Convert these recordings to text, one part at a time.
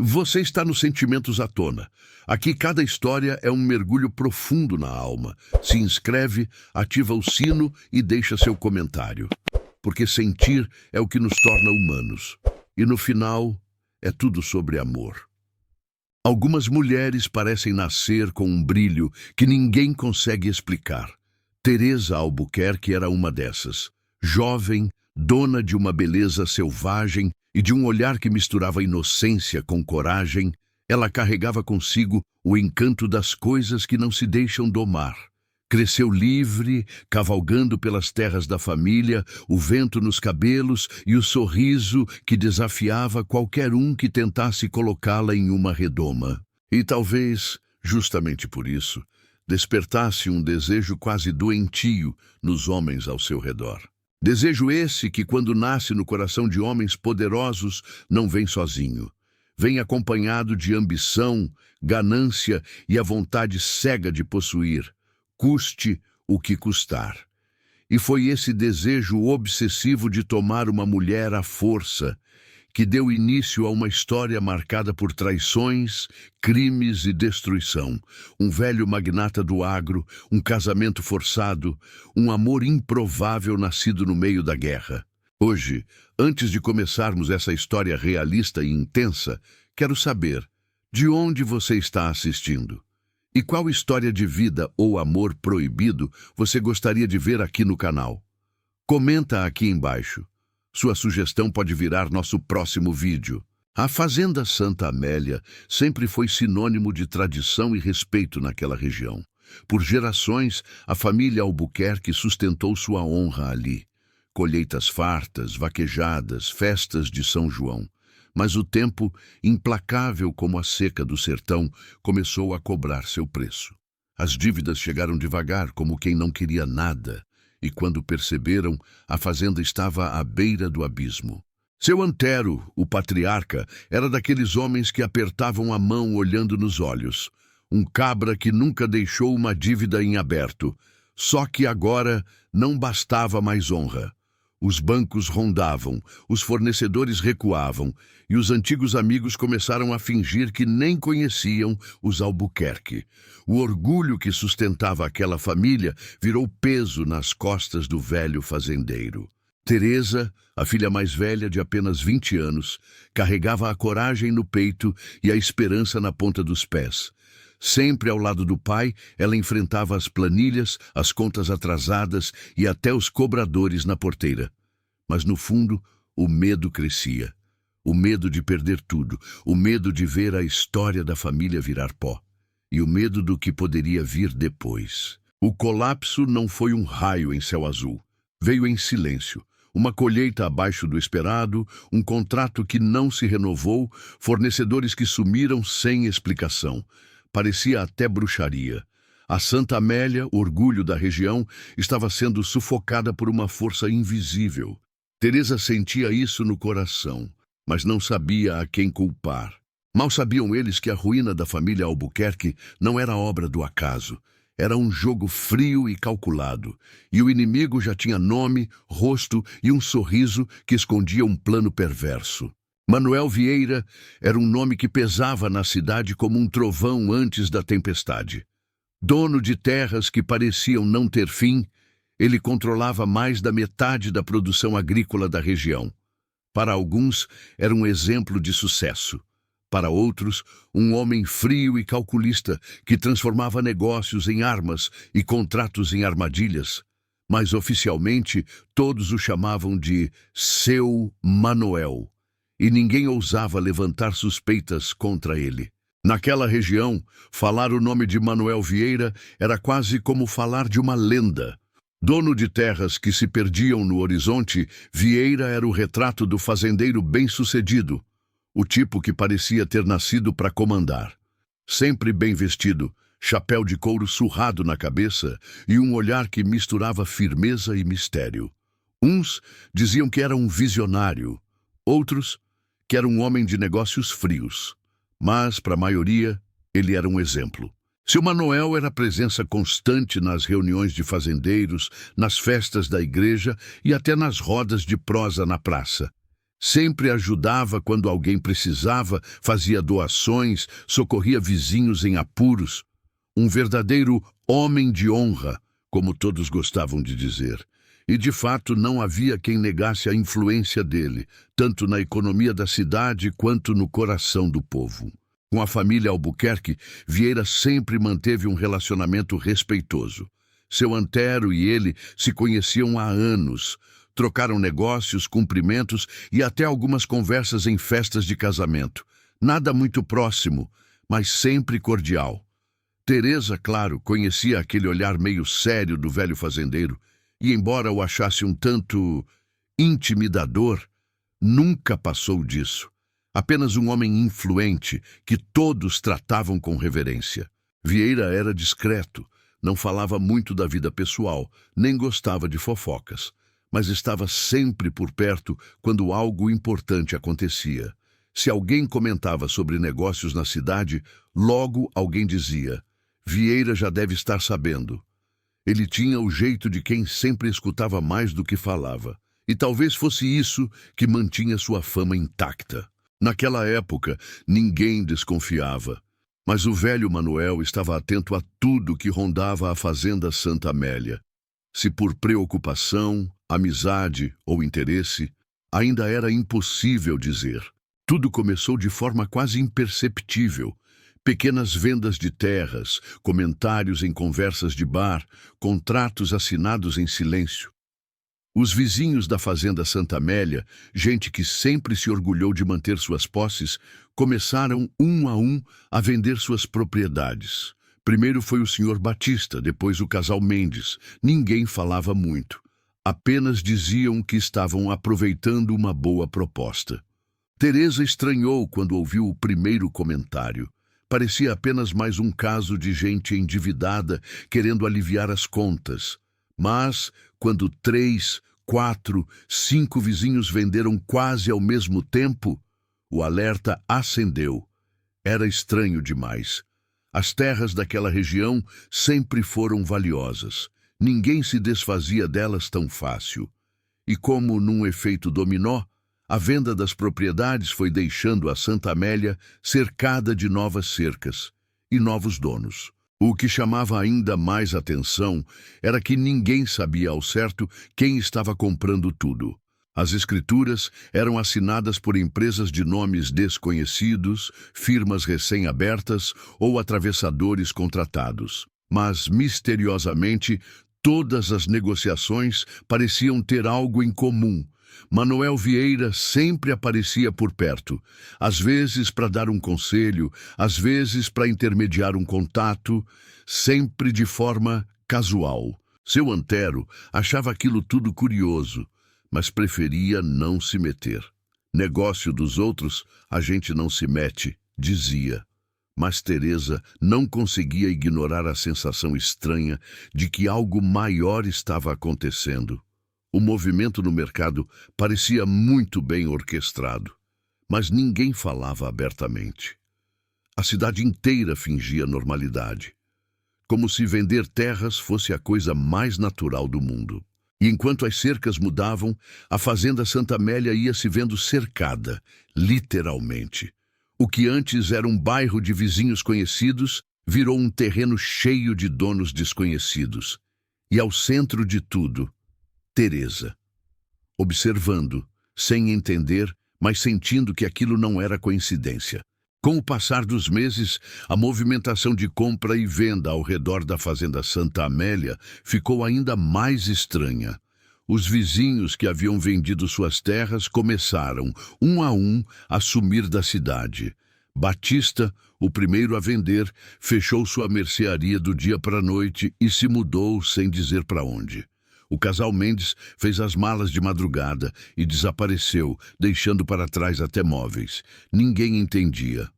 Você está nos Sentimentos à Tona. Aqui cada história é um mergulho profundo na alma. Se inscreve, ativa o sino e deixa seu comentário. Porque sentir é o que nos torna humanos. E no final, é tudo sobre amor. Algumas mulheres parecem nascer com um brilho que ninguém consegue explicar. Teresa Albuquerque era uma dessas. Jovem, dona de uma beleza selvagem e de um olhar que misturava inocência com coragem, ela carregava consigo o encanto das coisas que não se deixam domar. Cresceu livre, cavalgando pelas terras da família, o vento nos cabelos e o sorriso que desafiava qualquer um que tentasse colocá-la em uma redoma. E talvez, justamente por isso, despertasse um desejo quase doentio nos homens ao seu redor. Desejo esse que, quando nasce no coração de homens poderosos, não vem sozinho. Vem acompanhado de ambição, ganância e a vontade cega de possuir, custe o que custar. E foi esse desejo obsessivo de tomar uma mulher à força que deu início a uma história marcada por traições, crimes e destruição. Um velho magnata do agro, um casamento forçado, um amor improvável nascido no meio da guerra. Hoje, antes de começarmos essa história realista e intensa, quero saber de onde você está assistindo. E qual história de vida ou amor proibido você gostaria de ver aqui no canal? Comenta aqui embaixo. Sua sugestão pode virar nosso próximo vídeo. A Fazenda Santa Amélia sempre foi sinônimo de tradição e respeito naquela região. Por gerações, a família Albuquerque sustentou sua honra ali. Colheitas fartas, vaquejadas, festas de São João. Mas o tempo, implacável como a seca do sertão, começou a cobrar seu preço. As dívidas chegaram devagar, como quem não queria nada. E quando perceberam, a fazenda estava à beira do abismo. Seu Antero, o patriarca, era daqueles homens que apertavam a mão olhando nos olhos. Um cabra que nunca deixou uma dívida em aberto. Só que agora não bastava mais honra. Os bancos rondavam, os fornecedores recuavam, e os antigos amigos começaram a fingir que nem conheciam os Albuquerque. O orgulho que sustentava aquela família virou peso nas costas do velho fazendeiro. Teresa, a filha mais velha de apenas 20 anos, carregava a coragem no peito e a esperança na ponta dos pés. Sempre ao lado do pai, ela enfrentava as planilhas, as contas atrasadas e até os cobradores na porteira. Mas no fundo, o medo crescia. O medo de perder tudo, o medo de ver a história da família virar pó. E o medo do que poderia vir depois. O colapso não foi um raio em céu azul. Veio em silêncio. Uma colheita abaixo do esperado, um contrato que não se renovou, fornecedores que sumiram sem explicação. Parecia até bruxaria. A Santa Amélia, orgulho da região, estava sendo sufocada por uma força invisível. Teresa sentia isso no coração, mas não sabia a quem culpar. Mal sabiam eles que a ruína da família Albuquerque não era obra do acaso. Era um jogo frio e calculado, e o inimigo já tinha nome, rosto e um sorriso que escondia um plano perverso. Manuel Vieira era um nome que pesava na cidade como um trovão antes da tempestade. Dono de terras que pareciam não ter fim, ele controlava mais da metade da produção agrícola da região. Para alguns, era um exemplo de sucesso. Para outros, um homem frio e calculista que transformava negócios em armas e contratos em armadilhas. Mas oficialmente, todos o chamavam de Seu Manuel. E ninguém ousava levantar suspeitas contra ele. Naquela região, falar o nome de Manuel Vieira era quase como falar de uma lenda. Dono de terras que se perdiam no horizonte, Vieira era o retrato do fazendeiro bem-sucedido, o tipo que parecia ter nascido para comandar. Sempre bem vestido, chapéu de couro surrado na cabeça e um olhar que misturava firmeza e mistério. Uns diziam que era um visionário, outros que era um homem de negócios frios, mas, para a maioria, ele era um exemplo. Seu Manuel era presença constante nas reuniões de fazendeiros, nas festas da igreja e até nas rodas de prosa na praça. Sempre ajudava quando alguém precisava, fazia doações, socorria vizinhos em apuros. Um verdadeiro homem de honra, como todos gostavam de dizer. E de fato não havia quem negasse a influência dele, tanto na economia da cidade quanto no coração do povo. Com a família Albuquerque, Vieira sempre manteve um relacionamento respeitoso. Seu Antero e ele se conheciam há anos. Trocaram negócios, cumprimentos e até algumas conversas em festas de casamento. Nada muito próximo, mas sempre cordial. Teresa, claro, conhecia aquele olhar meio sério do velho fazendeiro e, embora o achasse um tanto intimidador, nunca passou disso. Apenas um homem influente que todos tratavam com reverência. Vieira era discreto, não falava muito da vida pessoal, nem gostava de fofocas, mas estava sempre por perto quando algo importante acontecia. Se alguém comentava sobre negócios na cidade, logo alguém dizia: Vieira já deve estar sabendo. Ele tinha o jeito de quem sempre escutava mais do que falava, e talvez fosse isso que mantinha sua fama intacta. Naquela época, ninguém desconfiava, mas o velho Manuel estava atento a tudo que rondava a fazenda Santa Amélia. Se por preocupação, amizade ou interesse, ainda era impossível dizer. Tudo começou de forma quase imperceptível. Pequenas vendas de terras, comentários em conversas de bar, contratos assinados em silêncio. Os vizinhos da fazenda Santa Amélia, gente que sempre se orgulhou de manter suas posses, começaram um a vender suas propriedades. Primeiro foi o senhor Batista, depois o casal Mendes. Ninguém falava muito. Apenas diziam que estavam aproveitando uma boa proposta. Teresa estranhou quando ouviu o primeiro comentário. Parecia apenas mais um caso de gente endividada querendo aliviar as contas. Mas, quando 3, 4, 5 vizinhos venderam quase ao mesmo tempo, o alerta acendeu. Era estranho demais. As terras daquela região sempre foram valiosas. Ninguém se desfazia delas tão fácil. E como num efeito dominó, a venda das propriedades foi deixando a Santa Amélia cercada de novas cercas e novos donos. O que chamava ainda mais atenção era que ninguém sabia ao certo quem estava comprando tudo. As escrituras eram assinadas por empresas de nomes desconhecidos, firmas recém-abertas ou atravessadores contratados. Mas, misteriosamente, todas as negociações pareciam ter algo em comum. Manuel Vieira sempre aparecia por perto, às vezes para dar um conselho, às vezes para intermediar um contato, sempre de forma casual. Seu Antero achava aquilo tudo curioso, mas preferia não se meter. Negócio dos outros, a gente não se mete, dizia. Mas Teresa não conseguia ignorar a sensação estranha de que algo maior estava acontecendo. O movimento no mercado parecia muito bem orquestrado, mas ninguém falava abertamente. A cidade inteira fingia normalidade, como se vender terras fosse a coisa mais natural do mundo. E enquanto as cercas mudavam, a fazenda Santa Amélia ia se vendo cercada, literalmente. O que antes era um bairro de vizinhos conhecidos virou um terreno cheio de donos desconhecidos. E ao centro de tudo, Teresa, observando, sem entender, mas sentindo que aquilo não era coincidência. Com o passar dos meses, a movimentação de compra e venda ao redor da fazenda Santa Amélia ficou ainda mais estranha. Os vizinhos que haviam vendido suas terras começaram, a sumir da cidade. Batista, o primeiro a vender, fechou sua mercearia do dia para a noite e se mudou sem dizer para onde. O casal Mendes fez as malas de madrugada e desapareceu, deixando para trás até móveis. Ninguém entendia,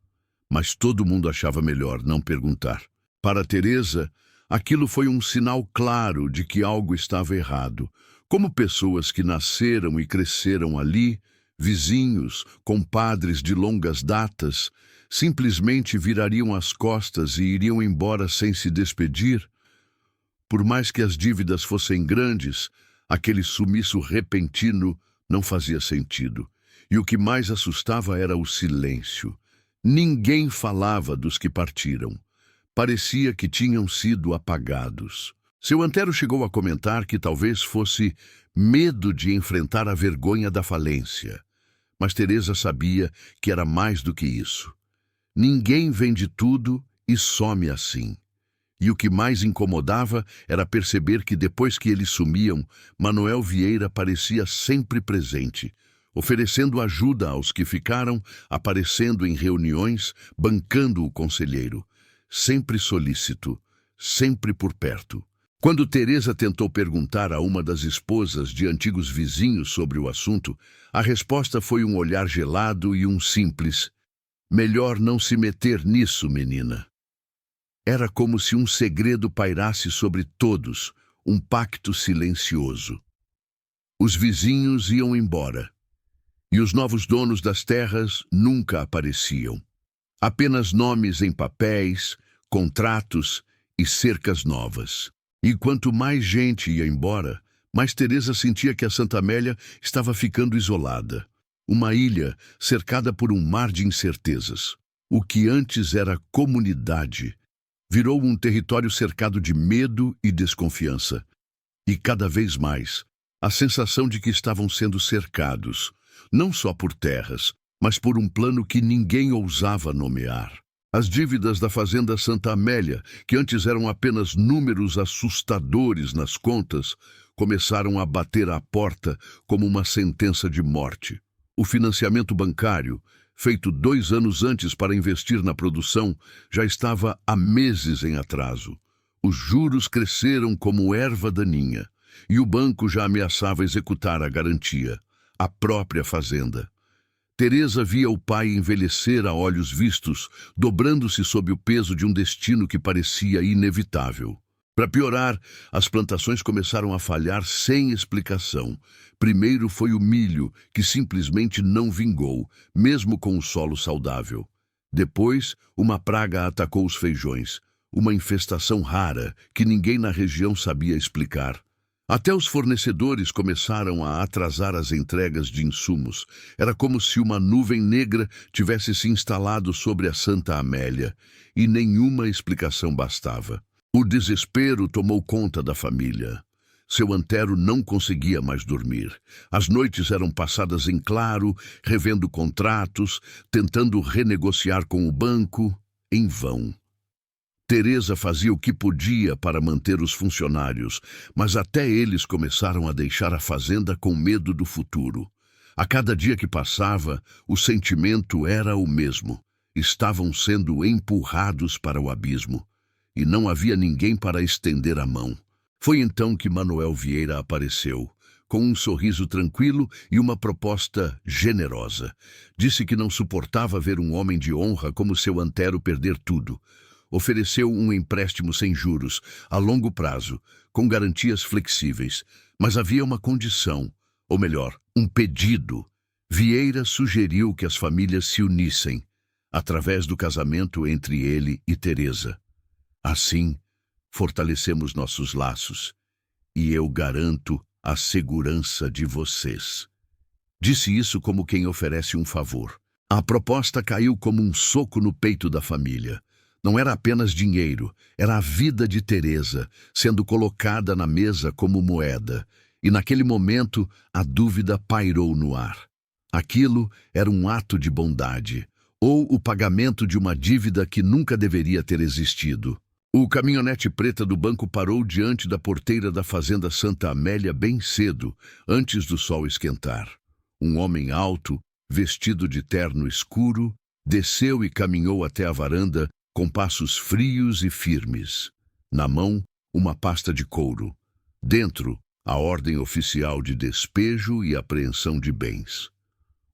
mas todo mundo achava melhor não perguntar. Para Teresa, aquilo foi um sinal claro de que algo estava errado. Como pessoas que nasceram e cresceram ali, vizinhos, compadres de longas datas, simplesmente virariam as costas e iriam embora sem se despedir. Por mais que as dívidas fossem grandes, aquele sumiço repentino não fazia sentido. E o que mais assustava era o silêncio. Ninguém falava dos que partiram. Parecia que tinham sido apagados. Seu Antero chegou a comentar que talvez fosse medo de enfrentar a vergonha da falência. Mas Teresa sabia que era mais do que isso. Ninguém vende tudo e some assim. E o que mais incomodava era perceber que depois que eles sumiam, Manuel Vieira parecia sempre presente, oferecendo ajuda aos que ficaram, aparecendo em reuniões, bancando o conselheiro, sempre solícito, sempre por perto. Quando Teresa tentou perguntar a uma das esposas de antigos vizinhos sobre o assunto, a resposta foi um olhar gelado e um simples: "Melhor não se meter nisso, menina." Era como se um segredo pairasse sobre todos, um pacto silencioso. Os vizinhos iam embora, e os novos donos das terras nunca apareciam. Apenas nomes em papéis, contratos e cercas novas. E quanto mais gente ia embora, mais Teresa sentia que a Santa Amélia estava ficando isolada. Uma ilha cercada por um mar de incertezas. O que antes era comunidade virou um território cercado de medo e desconfiança. E cada vez mais, a sensação de que estavam sendo cercados, não só por terras, mas por um plano que ninguém ousava nomear. As dívidas da fazenda Santa Amélia, que antes eram apenas números assustadores nas contas, começaram a bater à porta como uma sentença de morte. O financiamento bancário, feito 2 anos antes para investir na produção, já estava há meses em atraso. Os juros cresceram como erva daninha, e o banco já ameaçava executar a garantia, a própria fazenda. Teresa via o pai envelhecer a olhos vistos, dobrando-se sob o peso de um destino que parecia inevitável. Para piorar, as plantações começaram a falhar sem explicação. Primeiro foi o milho, que simplesmente não vingou, mesmo com o solo saudável. Depois, uma praga atacou os feijões, uma infestação rara que ninguém na região sabia explicar. Até os fornecedores começaram a atrasar as entregas de insumos. Era como se uma nuvem negra tivesse se instalado sobre a Santa Amélia, e nenhuma explicação bastava. O desespero tomou conta da família. Seu Antero não conseguia mais dormir. As noites eram passadas em claro, revendo contratos, tentando renegociar com o banco, em vão. Teresa fazia o que podia para manter os funcionários, mas até eles começaram a deixar a fazenda com medo do futuro. A cada dia que passava, o sentimento era o mesmo. Estavam sendo empurrados para o abismo. E não havia ninguém para estender a mão. Foi então que Manuel Vieira apareceu, com um sorriso tranquilo e uma proposta generosa. Disse que não suportava ver um homem de honra como seu Antero perder tudo. Ofereceu um empréstimo sem juros, a longo prazo, com garantias flexíveis. Mas havia uma condição, ou melhor, um pedido. Vieira sugeriu que as famílias se unissem, através do casamento entre ele e Teresa. Assim, fortalecemos nossos laços, e eu garanto a segurança de vocês. Disse isso como quem oferece um favor. A proposta caiu como um soco no peito da família. Não era apenas dinheiro, era a vida de Teresa, sendo colocada na mesa como moeda. E naquele momento, a dúvida pairou no ar. Aquilo era um ato de bondade, ou o pagamento de uma dívida que nunca deveria ter existido. O caminhonete preta do banco parou diante da porteira da fazenda Santa Amélia bem cedo, antes do sol esquentar. Um homem alto, vestido de terno escuro, desceu e caminhou até a varanda com passos frios e firmes. Na mão, uma pasta de couro. Dentro, a ordem oficial de despejo e apreensão de bens.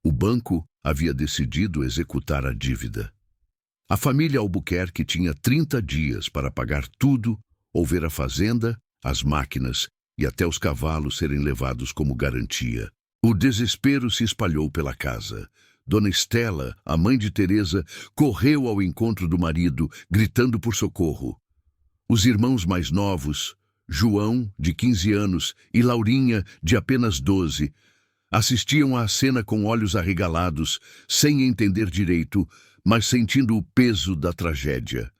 O banco havia decidido executar a dívida. A família Albuquerque tinha 30 dias para pagar tudo ou ver a fazenda, as máquinas e até os cavalos serem levados como garantia. O desespero se espalhou pela casa. Dona Estela, a mãe de Teresa, correu ao encontro do marido, gritando por socorro. Os irmãos mais novos, João, de 15 anos, e Laurinha, de apenas 12, Assistiam à cena com olhos arregalados, sem entender direito, mas sentindo o peso da tragédia.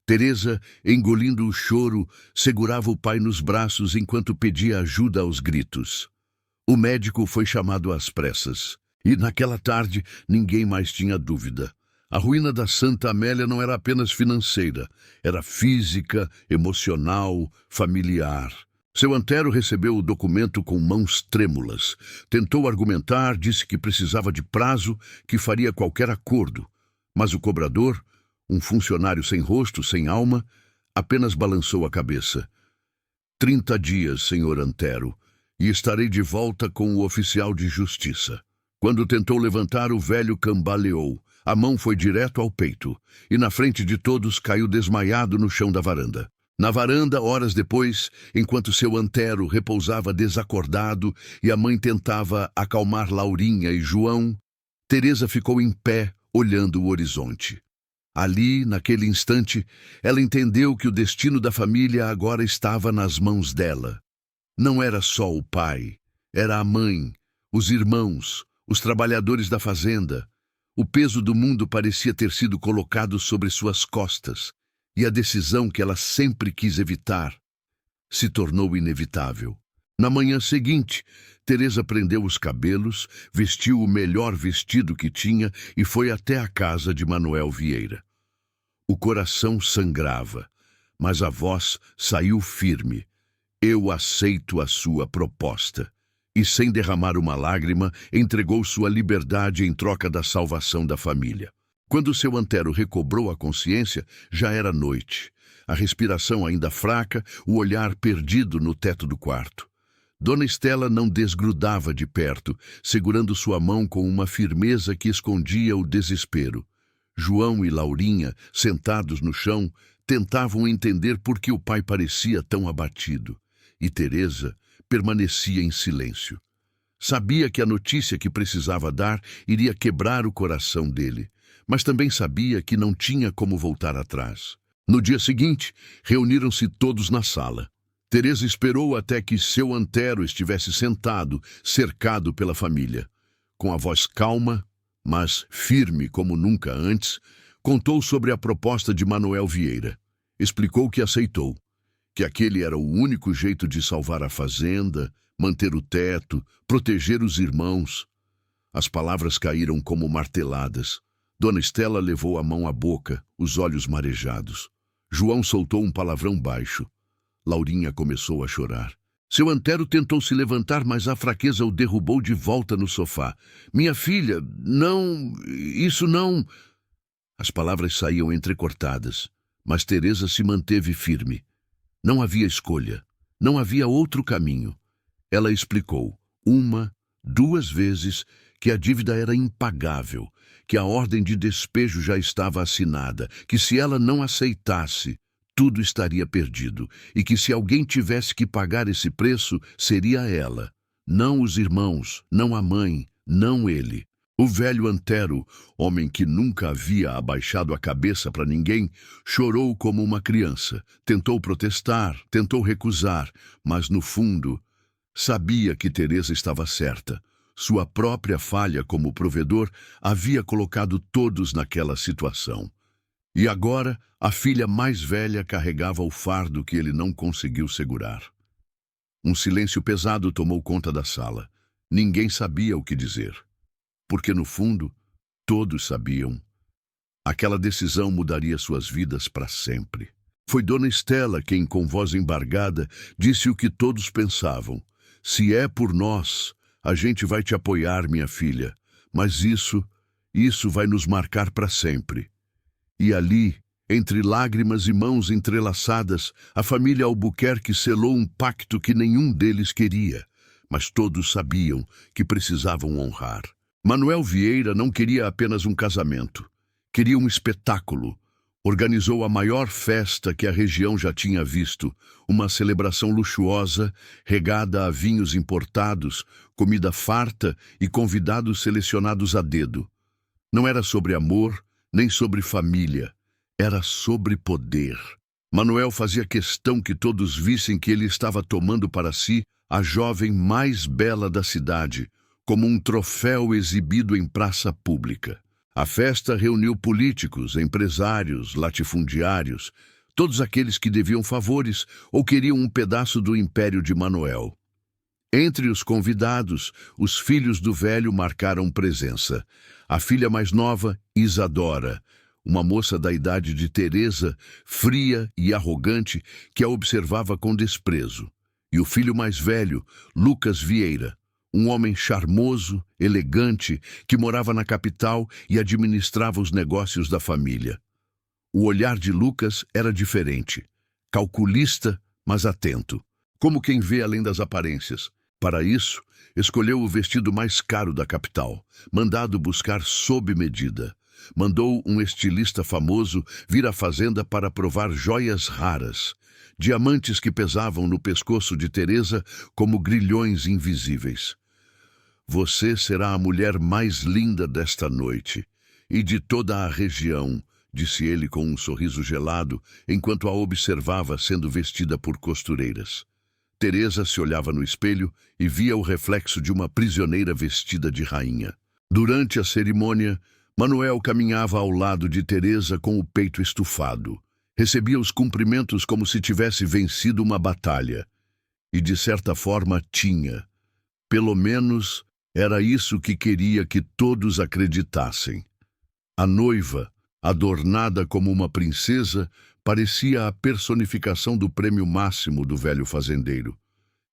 Teresa, engolindo o choro, segurava o pai nos braços enquanto pedia ajuda aos gritos. O médico foi chamado às pressas, e naquela tarde ninguém mais tinha dúvida. A ruína da Santa Amélia não era apenas financeira, era física, emocional, familiar. Seu Antero recebeu o documento com mãos trêmulas. Tentou argumentar, disse que precisava de prazo, que faria qualquer acordo. Mas o cobrador, um funcionário sem rosto, sem alma, apenas balançou a cabeça. 30 dias, senhor Antero, e estarei de volta com o oficial de justiça. Quando tentou levantar, o velho cambaleou. A mão foi direto ao peito, e na frente de todos caiu desmaiado no chão da varanda. Na varanda, horas depois, enquanto seu Antero repousava desacordado e a mãe tentava acalmar Laurinha e João, Teresa ficou em pé, olhando o horizonte. Ali, naquele instante, ela entendeu que o destino da família agora estava nas mãos dela. Não era só o pai, era a mãe, os irmãos, os trabalhadores da fazenda. O peso do mundo parecia ter sido colocado sobre suas costas, e a decisão que ela sempre quis evitar se tornou inevitável. Na manhã seguinte, Teresa prendeu os cabelos, vestiu o melhor vestido que tinha e foi até a casa de Manuel Vieira. O coração sangrava, mas a voz saiu firme. Eu aceito a sua proposta. E, sem derramar uma lágrima, entregou sua liberdade em troca da salvação da família. Quando seu Antero recobrou a consciência, já era noite. A respiração ainda fraca, o olhar perdido no teto do quarto. Dona Estela não desgrudava de perto, segurando sua mão com uma firmeza que escondia o desespero. João e Laurinha, sentados no chão, tentavam entender por que o pai parecia tão abatido. E Teresa permanecia em silêncio. Sabia que a notícia que precisava dar iria quebrar o coração dele, mas também sabia que não tinha como voltar atrás. No dia seguinte, reuniram-se todos na sala. Teresa esperou até que seu Antero estivesse sentado, cercado pela família. Com a voz calma, mas firme como nunca antes, contou sobre a proposta de Manuel Vieira. Explicou que aceitou, que aquele era o único jeito de salvar a fazenda, manter o teto, proteger os irmãos. As palavras caíram como marteladas. Dona Estela levou a mão à boca, os olhos marejados. João soltou um palavrão baixo. Laurinha começou a chorar. Seu Antero tentou se levantar, mas a fraqueza o derrubou de volta no sofá. Minha filha, não, isso não... As palavras saíam entrecortadas, mas Teresa se manteve firme. Não havia escolha, não havia outro caminho. Ela explicou, 1, 2 vezes, que a dívida era impagável, que a ordem de despejo já estava assinada, que se ela não aceitasse, tudo estaria perdido, e que se alguém tivesse que pagar esse preço, seria ela. Não os irmãos, não a mãe, não ele. O velho Antero, homem que nunca havia abaixado a cabeça para ninguém, chorou como uma criança. Tentou protestar, tentou recusar, mas no fundo, sabia que Teresa estava certa. Sua própria falha como provedor havia colocado todos naquela situação. E agora, a filha mais velha carregava o fardo que ele não conseguiu segurar. Um silêncio pesado tomou conta da sala. Ninguém sabia o que dizer. Porque, no fundo, todos sabiam. Aquela decisão mudaria suas vidas para sempre. Foi Dona Estela quem, com voz embargada, disse o que todos pensavam. Se é por nós, a gente vai te apoiar, minha filha. Mas isso vai nos marcar para sempre. E ali, entre lágrimas e mãos entrelaçadas, a família Albuquerque selou um pacto que nenhum deles queria, mas todos sabiam que precisavam honrar. Manuel Vieira não queria apenas um casamento, queria um espetáculo. Organizou a maior festa que a região já tinha visto, uma celebração luxuosa, regada a vinhos importados, comida farta e convidados selecionados a dedo. Não era sobre amor, nem sobre família, era sobre poder. Manuel fazia questão que todos vissem que ele estava tomando para si a jovem mais bela da cidade, como um troféu exibido em praça pública. A festa reuniu políticos, empresários, latifundiários, todos aqueles que deviam favores ou queriam um pedaço do império de Manuel. Entre os convidados, os filhos do velho marcaram presença. A filha mais nova, Isadora, uma moça da idade de Teresa, fria e arrogante, que a observava com desprezo. E o filho mais velho, Lucas Vieira, um homem charmoso, elegante, que morava na capital e administrava os negócios da família. O olhar de Lucas era diferente, calculista, mas atento, como quem vê além das aparências. Para isso, escolheu o vestido mais caro da capital, mandado buscar sob medida. Mandou um estilista famoso vir à fazenda para provar joias raras, diamantes que pesavam no pescoço de Teresa como grilhões invisíveis. Você será a mulher mais linda desta noite e de toda a região, disse ele com um sorriso gelado, enquanto a observava sendo vestida por costureiras. Teresa se olhava no espelho e via o reflexo de uma prisioneira vestida de rainha. Durante a cerimônia, Manuel caminhava ao lado de Teresa com o peito estufado. Recebia os cumprimentos como se tivesse vencido uma batalha. E, de certa forma, tinha. Pelo menos, era isso que queria que todos acreditassem. A noiva, adornada como uma princesa, parecia a personificação do prêmio máximo do velho fazendeiro.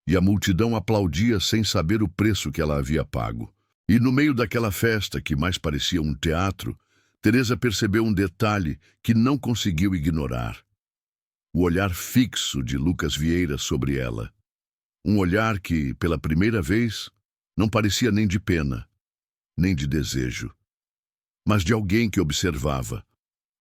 E a multidão aplaudia sem saber o preço que ela havia pago. E no meio daquela festa, que mais parecia um teatro, Teresa percebeu um detalhe que não conseguiu ignorar. O olhar fixo de Lucas Vieira sobre ela. Um olhar que, pela primeira vez, não parecia nem de pena, nem de desejo, mas de alguém que observava,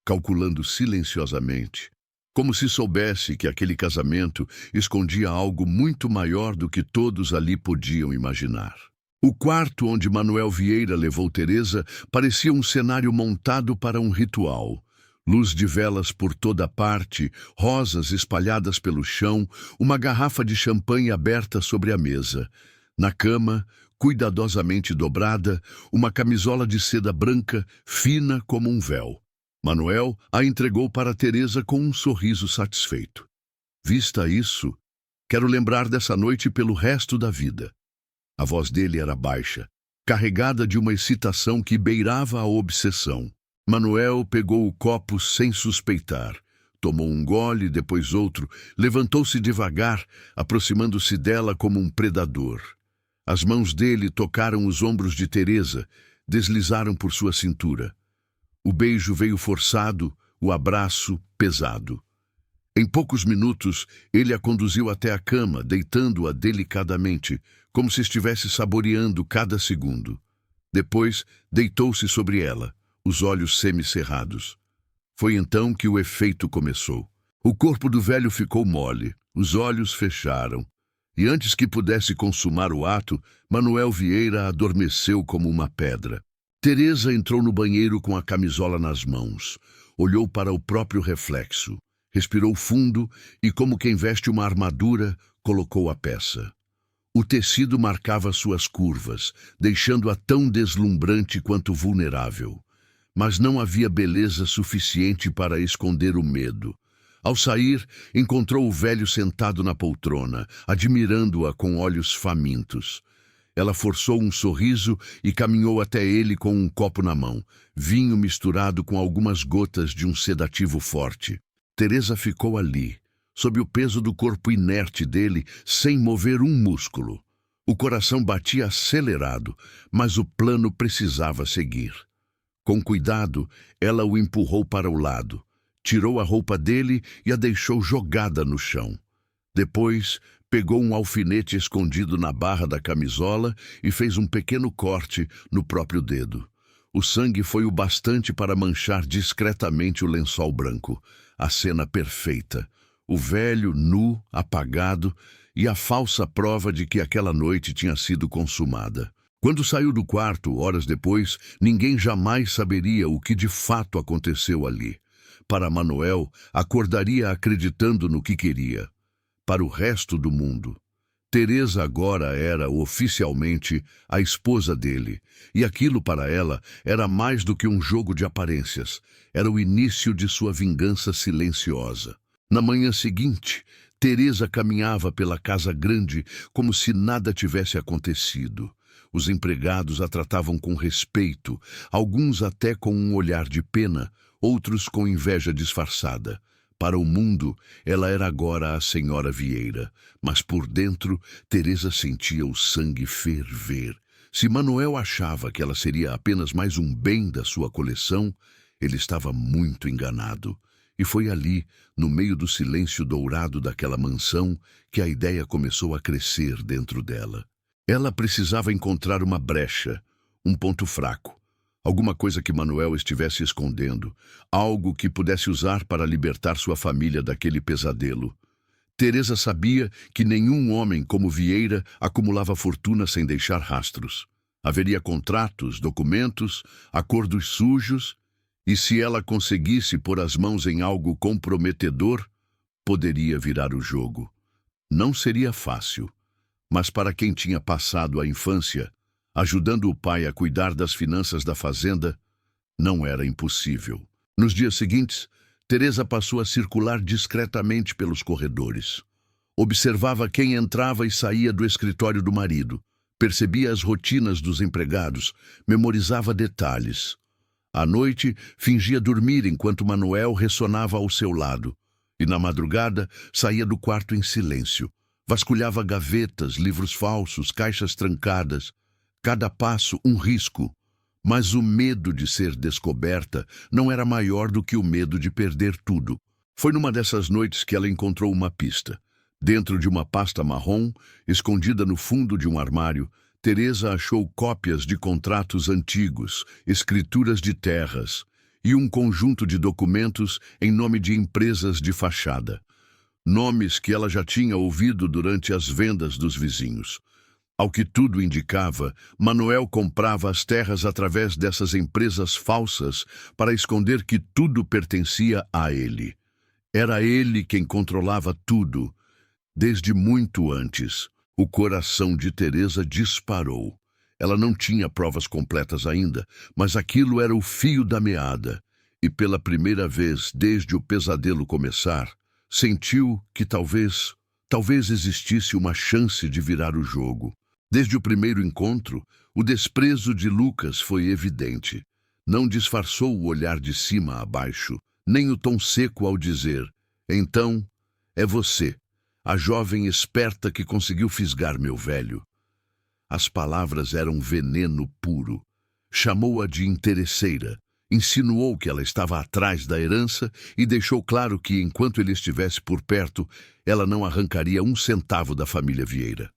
calculando silenciosamente, como se soubesse que aquele casamento escondia algo muito maior do que todos ali podiam imaginar. O quarto onde Manuel Vieira levou Teresa parecia um cenário montado para um ritual. Luz de velas por toda parte, rosas espalhadas pelo chão, uma garrafa de champanhe aberta sobre a mesa. Na cama, cuidadosamente dobrada, uma camisola de seda branca, fina como um véu. Manuel a entregou para Teresa com um sorriso satisfeito. Vista isso, quero lembrar dessa noite pelo resto da vida. A voz dele era baixa, carregada de uma excitação que beirava a obsessão. Manuel pegou o copo sem suspeitar. Tomou um gole, depois outro, levantou-se devagar, aproximando-se dela como um predador. As mãos dele tocaram os ombros de Teresa, deslizaram por sua cintura. O beijo veio forçado, o abraço pesado. Em poucos minutos, ele a conduziu até a cama, deitando-a delicadamente, como se estivesse saboreando cada segundo. Depois, deitou-se sobre ela, os olhos semicerrados. Foi então que o efeito começou. O corpo do velho ficou mole, os olhos fecharam, e antes que pudesse consumar o ato, Manuel Vieira adormeceu como uma pedra. Teresa entrou no banheiro com a camisola nas mãos, olhou para o próprio reflexo, respirou fundo e, como quem veste uma armadura, colocou a peça. O tecido marcava suas curvas, deixando-a tão deslumbrante quanto vulnerável. Mas não havia beleza suficiente para esconder o medo. Ao sair, encontrou o velho sentado na poltrona, admirando-a com olhos famintos. Ela forçou um sorriso e caminhou até ele com um copo na mão, vinho misturado com algumas gotas de um sedativo forte. Teresa ficou ali, sob o peso do corpo inerte dele, sem mover um músculo. O coração batia acelerado, mas o plano precisava seguir. Com cuidado, ela o empurrou para o lado, tirou a roupa dele e a deixou jogada no chão. Depois, pegou um alfinete escondido na barra da camisola e fez um pequeno corte no próprio dedo. O sangue foi o bastante para manchar discretamente o lençol branco. A cena perfeita. O velho, nu, apagado, e a falsa prova de que aquela noite tinha sido consumada. Quando saiu do quarto, horas depois, ninguém jamais saberia o que de fato aconteceu ali. Para Manuel, acordaria acreditando no que queria. Para o resto do mundo, Teresa agora era oficialmente a esposa dele, e aquilo para ela era mais do que um jogo de aparências, era o início de sua vingança silenciosa. Na manhã seguinte, Teresa caminhava pela casa grande como se nada tivesse acontecido. Os empregados a tratavam com respeito, alguns até com um olhar de pena, outros com inveja disfarçada. Para o mundo, ela era agora a senhora Vieira, mas por dentro, Teresa sentia o sangue ferver. Se Manuel achava que ela seria apenas mais um bem da sua coleção, ele estava muito enganado. E foi ali, no meio do silêncio dourado daquela mansão, que a ideia começou a crescer dentro dela. Ela precisava encontrar uma brecha, um ponto fraco. Alguma coisa que Manuel estivesse escondendo, algo que pudesse usar para libertar sua família daquele pesadelo. Teresa sabia que nenhum homem como Vieira acumulava fortuna sem deixar rastros. Haveria contratos, documentos, acordos sujos, e se ela conseguisse pôr as mãos em algo comprometedor, poderia virar o jogo. Não seria fácil, mas para quem tinha passado a infância, ajudando o pai a cuidar das finanças da fazenda, não era impossível. Nos dias seguintes, Teresa passou a circular discretamente pelos corredores. Observava quem entrava e saía do escritório do marido, percebia as rotinas dos empregados, memorizava detalhes. À noite, fingia dormir enquanto Manuel ressonava ao seu lado, e na madrugada saía do quarto em silêncio. Vasculhava gavetas, livros falsos, caixas trancadas. Cada passo um risco, mas o medo de ser descoberta não era maior do que o medo de perder tudo. Foi numa dessas noites que ela encontrou uma pista. Dentro de uma pasta marrom, escondida no fundo de um armário, Teresa achou cópias de contratos antigos, escrituras de terras e um conjunto de documentos em nome de empresas de fachada. Nomes que ela já tinha ouvido durante as vendas dos vizinhos. Ao que tudo indicava, Manuel comprava as terras através dessas empresas falsas para esconder que tudo pertencia a ele. Era ele quem controlava tudo, desde muito antes. O coração de Teresa disparou. Ela não tinha provas completas ainda, mas aquilo era o fio da meada. E pela primeira vez desde o pesadelo começar, sentiu que talvez existisse uma chance de virar o jogo. Desde o primeiro encontro, o desprezo de Lucas foi evidente. Não disfarçou o olhar de cima a baixo, nem o tom seco ao dizer: "Então, é você, a jovem esperta que conseguiu fisgar meu velho." As palavras eram veneno puro. Chamou-a de interesseira, insinuou que ela estava atrás da herança e deixou claro que, enquanto ele estivesse por perto, ela não arrancaria um centavo da família Vieira.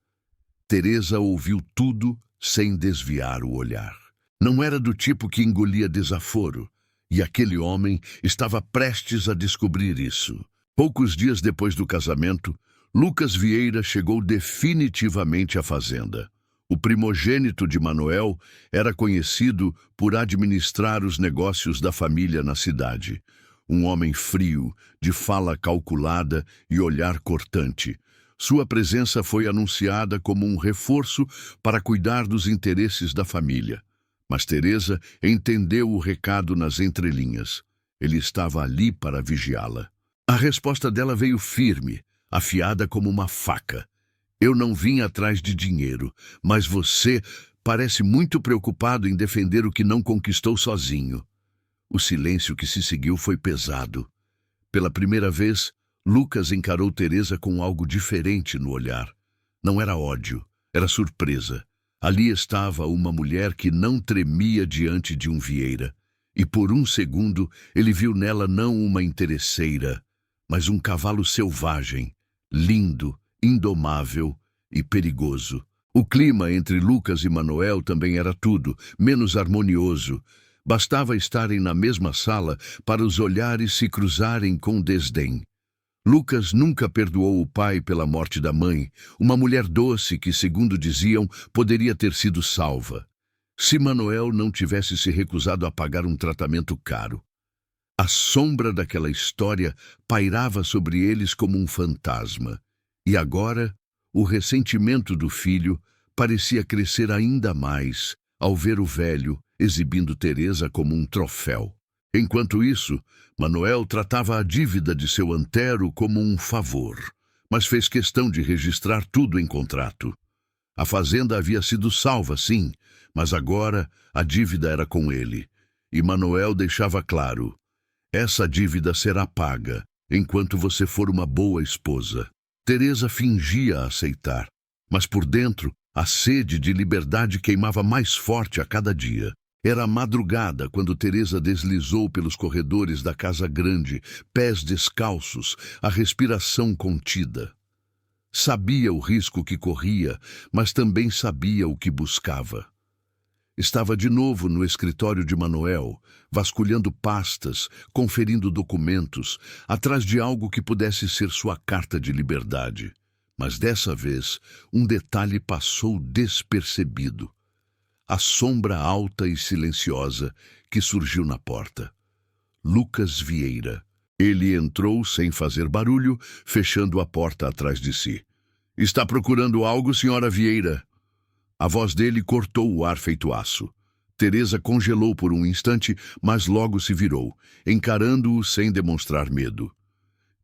Teresa ouviu tudo sem desviar o olhar. Não era do tipo que engolia desaforo, e aquele homem estava prestes a descobrir isso. Poucos dias depois do casamento, Lucas Vieira chegou definitivamente à fazenda. O primogênito de Manuel era conhecido por administrar os negócios da família na cidade. Um homem frio, de fala calculada e olhar cortante. Sua presença foi anunciada como um reforço para cuidar dos interesses da família. Mas Teresa entendeu o recado nas entrelinhas. Ele estava ali para vigiá-la. A resposta dela veio firme, afiada como uma faca. "Eu não vim atrás de dinheiro, mas você parece muito preocupado em defender o que não conquistou sozinho." O silêncio que se seguiu foi pesado. Pela primeira vez, Lucas encarou Teresa com algo diferente no olhar. Não era ódio, era surpresa. Ali estava uma mulher que não tremia diante de um Vieira. E por um segundo ele viu nela não uma interesseira, mas um cavalo selvagem, lindo, indomável e perigoso. O clima entre Lucas e Manuel também era tudo, menos harmonioso. Bastava estarem na mesma sala para os olhares se cruzarem com desdém. Lucas nunca perdoou o pai pela morte da mãe, uma mulher doce que, segundo diziam, poderia ter sido salva. Se Manuel não tivesse se recusado a pagar um tratamento caro. A sombra daquela história pairava sobre eles como um fantasma. E agora, O ressentimento do filho parecia crescer ainda mais ao ver o velho exibindo Teresa como um troféu. Enquanto isso, Manuel tratava a dívida de seu antero como um favor, mas fez questão de registrar tudo em contrato. A fazenda havia sido salva, sim, mas agora a dívida era com ele. E Manuel deixava claro: essa dívida será paga enquanto você for uma boa esposa. Teresa fingia aceitar, mas por dentro a sede de liberdade queimava mais forte a cada dia. Era madrugada quando Teresa deslizou pelos corredores da casa grande, pés descalços, a respiração contida. Sabia o risco que corria, mas também sabia o que buscava. Estava de novo no escritório de Manuel, vasculhando pastas, conferindo documentos, atrás de algo que pudesse ser sua carta de liberdade. Mas dessa vez, um detalhe passou despercebido. A sombra alta e silenciosa que surgiu na porta. Lucas Vieira. Ele entrou sem fazer barulho, fechando a porta atrás de si. "Está procurando algo, senhora Vieira?" A voz dele cortou o ar feito aço. Teresa congelou por um instante, mas logo se virou, encarando-o sem demonstrar medo.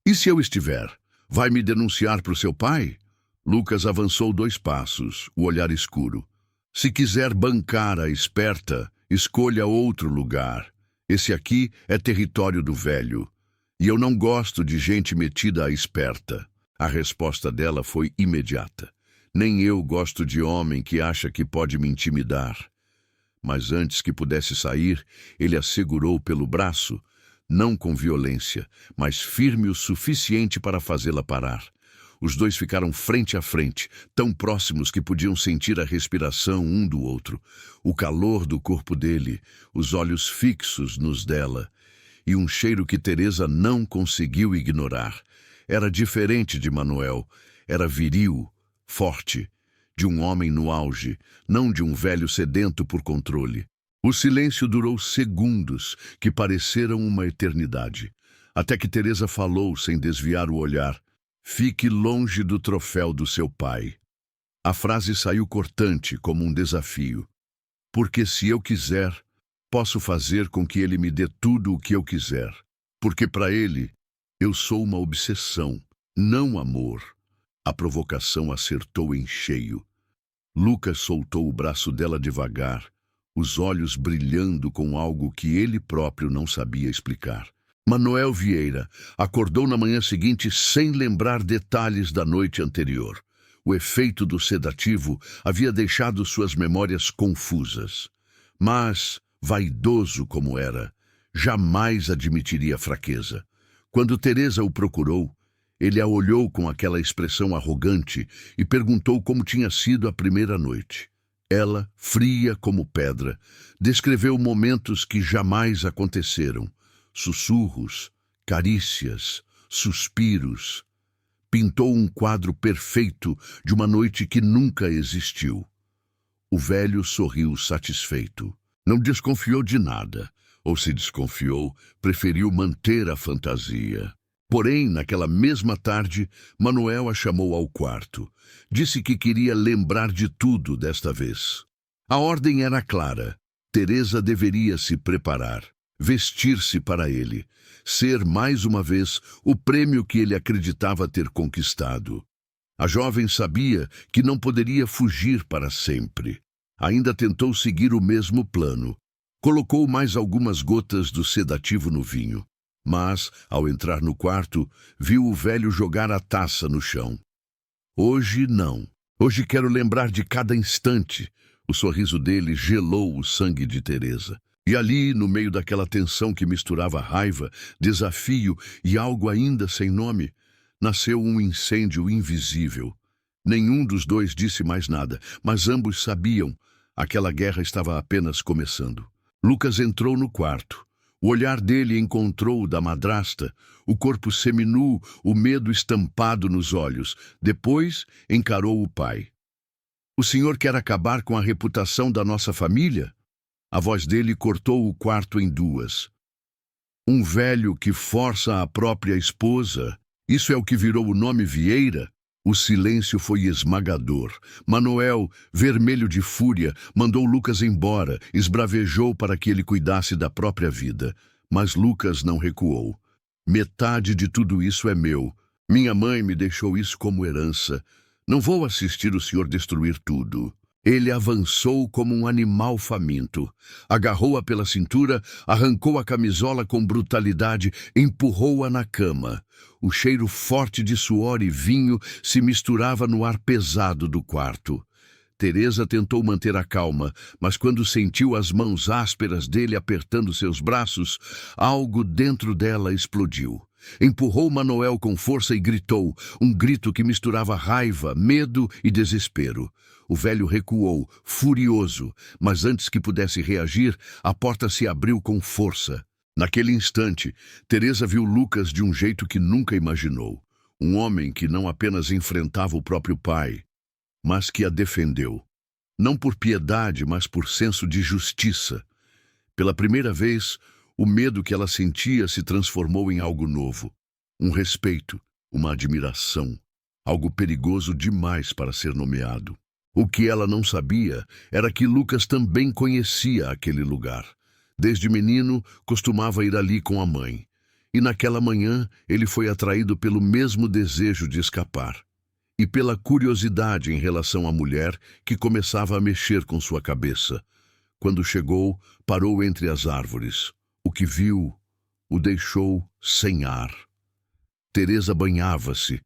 "E se eu estiver? Vai me denunciar para o seu pai?" Lucas avançou 2 passos, o olhar escuro. "Se quiser bancar a esperta, escolha outro lugar. Esse aqui é território do velho. E eu não gosto de gente metida à esperta." A resposta dela foi imediata. "Nem eu gosto de homem que acha que pode me intimidar." Mas antes que pudesse sair, ele a segurou pelo braço, não com violência, mas firme o suficiente para fazê-la parar. Os dois ficaram frente a frente, tão próximos que podiam sentir a respiração um do outro, o calor do corpo dele, os olhos fixos nos dela, e um cheiro que Teresa não conseguiu ignorar. Era diferente de Manuel, era viril, forte, de um homem no auge, não de um velho sedento por controle. O silêncio durou segundos, que pareceram uma eternidade, até que Teresa falou sem desviar o olhar: "Fique longe do troféu do seu pai." A frase saiu cortante, como um desafio. "Porque se eu quiser, posso fazer com que ele me dê tudo o que eu quiser. Porque para ele, eu sou uma obsessão, não amor." A provocação acertou em cheio. Lucas soltou o braço dela devagar, os olhos brilhando com algo que ele próprio não sabia explicar. Manuel Vieira acordou na manhã seguinte sem lembrar detalhes da noite anterior. O efeito do sedativo havia deixado suas memórias confusas. Mas, vaidoso como era, jamais admitiria fraqueza. Quando Teresa o procurou, ele a olhou com aquela expressão arrogante e perguntou como tinha sido a primeira noite. Ela, fria como pedra, descreveu momentos que jamais aconteceram. Sussurros, carícias, suspiros. Pintou um quadro perfeito de uma noite que nunca existiu. O velho sorriu satisfeito. Não desconfiou de nada, ou se desconfiou, preferiu manter a fantasia. Porém, naquela mesma tarde, Manuel a chamou ao quarto. Disse que queria lembrar de tudo desta vez. A ordem era clara. Teresa deveria se preparar, vestir-se para ele, ser mais uma vez o prêmio que ele acreditava ter conquistado. A jovem sabia que não poderia fugir para sempre. Ainda tentou seguir o mesmo plano. Colocou mais algumas gotas do sedativo no vinho. Mas, ao entrar no quarto, viu o velho jogar a taça no chão. "Hoje não. Hoje quero lembrar de cada instante." O sorriso dele gelou o sangue de Teresa. E ali, no meio daquela tensão que misturava raiva, desafio e algo ainda sem nome, nasceu um incêndio invisível. Nenhum dos dois disse mais nada, mas ambos sabiam. Aquela guerra estava apenas começando. Lucas entrou no quarto. O olhar dele encontrou o da madrasta, o corpo seminu, o medo estampado nos olhos. Depois, encarou o pai. "O senhor quer acabar com a reputação da nossa família?" A voz dele cortou o quarto em duas. "Um velho que força a própria esposa, isso é o que virou o nome Vieira?" O silêncio foi esmagador. Manoel, vermelho de fúria, mandou Lucas embora, esbravejou para que ele cuidasse da própria vida. Mas Lucas não recuou. Metade de tudo isso é meu. Minha mãe me deixou isso como herança. Não vou assistir o senhor destruir tudo. Ele avançou como um animal faminto. Agarrou-a pela cintura, arrancou a camisola com brutalidade, empurrou-a na cama. O cheiro forte de suor e vinho se misturava no ar pesado do quarto. Teresa tentou manter a calma, mas quando sentiu as mãos ásperas dele apertando seus braços, algo dentro dela explodiu. Empurrou Manoel com força e gritou, um grito que misturava raiva, medo e desespero. O velho recuou, furioso, mas antes que pudesse reagir, a porta se abriu com força. Naquele instante, Teresa viu Lucas de um jeito que nunca imaginou. Um homem que não apenas enfrentava o próprio pai, mas que a defendeu. Não por piedade, mas por senso de justiça. Pela primeira vez, o medo que ela sentia se transformou em algo novo. Um respeito, uma admiração, algo perigoso demais para ser nomeado. O que ela não sabia era que Lucas também conhecia aquele lugar. Desde menino, costumava ir ali com a mãe. E naquela manhã, ele foi atraído pelo mesmo desejo de escapar. E pela curiosidade em relação à mulher que começava a mexer com sua cabeça. Quando chegou, parou entre as árvores. O que viu o deixou sem ar. Teresa banhava-se,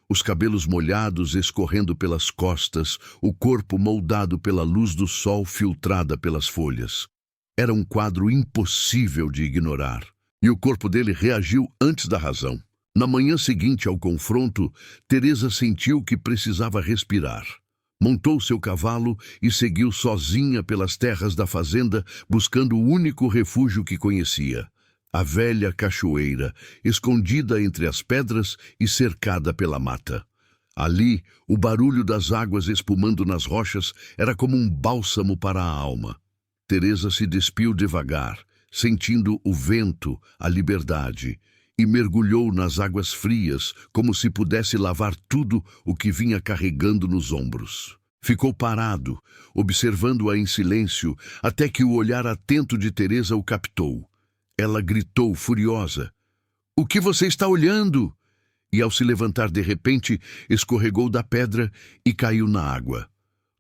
os cabelos molhados escorrendo pelas costas, o corpo moldado pela luz do sol filtrada pelas folhas. Era um quadro impossível de ignorar, e o corpo dele reagiu antes da razão. Na manhã seguinte ao confronto, Teresa sentiu que precisava respirar. Montou seu cavalo e seguiu sozinha pelas terras da fazenda, buscando o único refúgio que conhecia. A velha cachoeira, escondida entre as pedras e cercada pela mata. Ali, o barulho das águas espumando nas rochas era como um bálsamo para a alma. Teresa se despiu devagar, sentindo o vento, a liberdade, e mergulhou nas águas frias, como se pudesse lavar tudo o que vinha carregando nos ombros. Ficou parado, observando-a em silêncio, até que o olhar atento de Teresa o captou. Ela gritou, furiosa, "O que você está olhando?" E ao se levantar de repente, escorregou da pedra e caiu na água.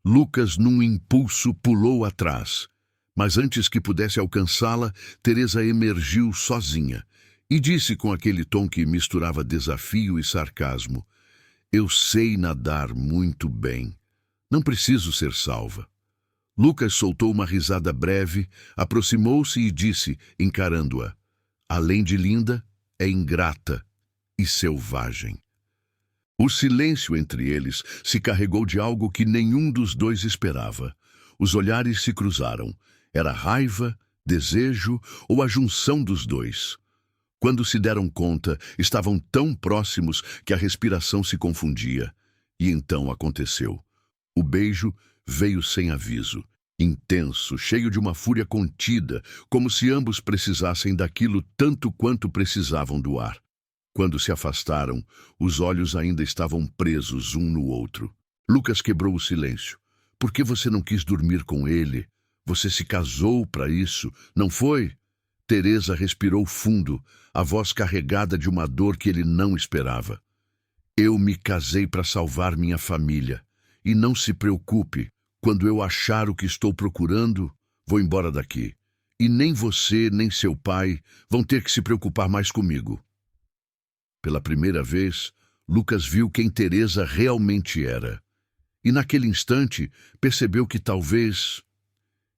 Lucas, num impulso, pulou atrás. Mas antes que pudesse alcançá-la, Teresa emergiu sozinha e disse com aquele tom que misturava desafio e sarcasmo, "Eu sei nadar muito bem. Não preciso ser salva." Lucas soltou uma risada breve, aproximou-se e disse, encarando-a, "Além de linda, é ingrata e selvagem." O silêncio entre eles se carregou de algo que nenhum dos dois esperava. Os olhares se cruzaram. Era raiva, desejo ou a junção dos dois? Quando se deram conta, estavam tão próximos que a respiração se confundia. E então aconteceu. O beijo veio sem aviso, intenso, cheio de uma fúria contida, como se ambos precisassem daquilo tanto quanto precisavam do ar. Quando se afastaram, os olhos ainda estavam presos um no outro. Lucas quebrou o silêncio. "Por que você não quis dormir com ele? Você se casou para isso, não foi?" Teresa respirou fundo, a voz carregada de uma dor que ele não esperava. "Eu me casei para salvar minha família. E não se preocupe, quando eu achar o que estou procurando, vou embora daqui. E nem você, nem seu pai vão ter que se preocupar mais comigo." Pela primeira vez, Lucas viu quem Teresa realmente era. E naquele instante, percebeu que talvez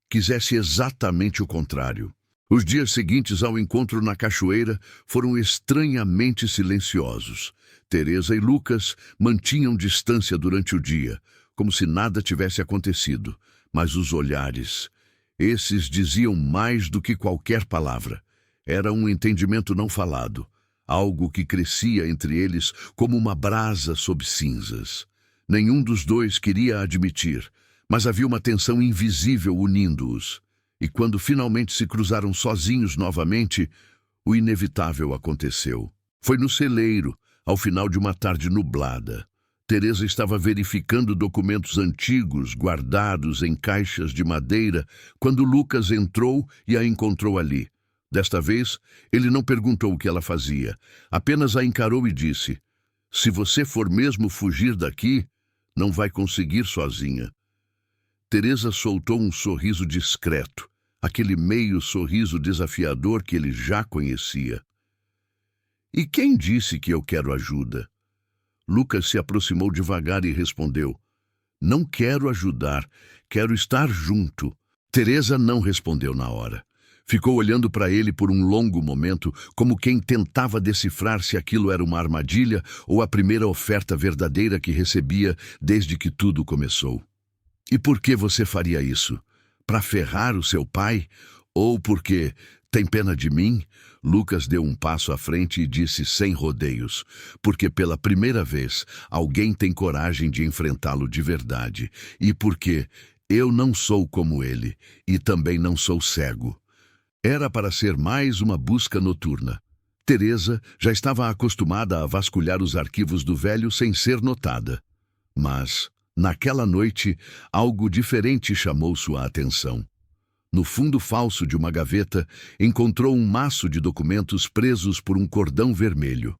quisesse exatamente o contrário. Os dias seguintes ao encontro na cachoeira foram estranhamente silenciosos. Teresa e Lucas mantinham distância durante o dia, como se nada tivesse acontecido, mas os olhares, esses diziam mais do que qualquer palavra. Era um entendimento não falado, algo que crescia entre eles como uma brasa sob cinzas. Nenhum dos dois queria admitir, mas havia uma tensão invisível unindo-os. E quando finalmente se cruzaram sozinhos novamente, o inevitável aconteceu. Foi no celeiro, ao final de uma tarde nublada. Teresa estava verificando documentos antigos guardados em caixas de madeira quando Lucas entrou e a encontrou ali. Desta vez, ele não perguntou o que ela fazia, apenas a encarou e disse: "Se você for mesmo fugir daqui, não vai conseguir sozinha." Teresa soltou um sorriso discreto, aquele meio sorriso desafiador que ele já conhecia. "E quem disse que eu quero ajuda?" Lucas se aproximou devagar e respondeu: "Não quero ajudar, quero estar junto." Teresa não respondeu na hora. Ficou olhando para ele por um longo momento, como quem tentava decifrar se aquilo era uma armadilha ou a primeira oferta verdadeira que recebia desde que tudo começou. "E por que você faria isso? Para ferrar o seu pai? Ou porque tem pena de mim?" Lucas deu um passo à frente e disse sem rodeios: "Porque pela primeira vez alguém tem coragem de enfrentá-lo de verdade. E porque eu não sou como ele, e também não sou cego." Era para ser mais uma busca noturna. Teresa já estava acostumada a vasculhar os arquivos do velho sem ser notada. Mas, naquela noite, algo diferente chamou sua atenção. No fundo falso de uma gaveta, encontrou um maço de documentos presos por um cordão vermelho.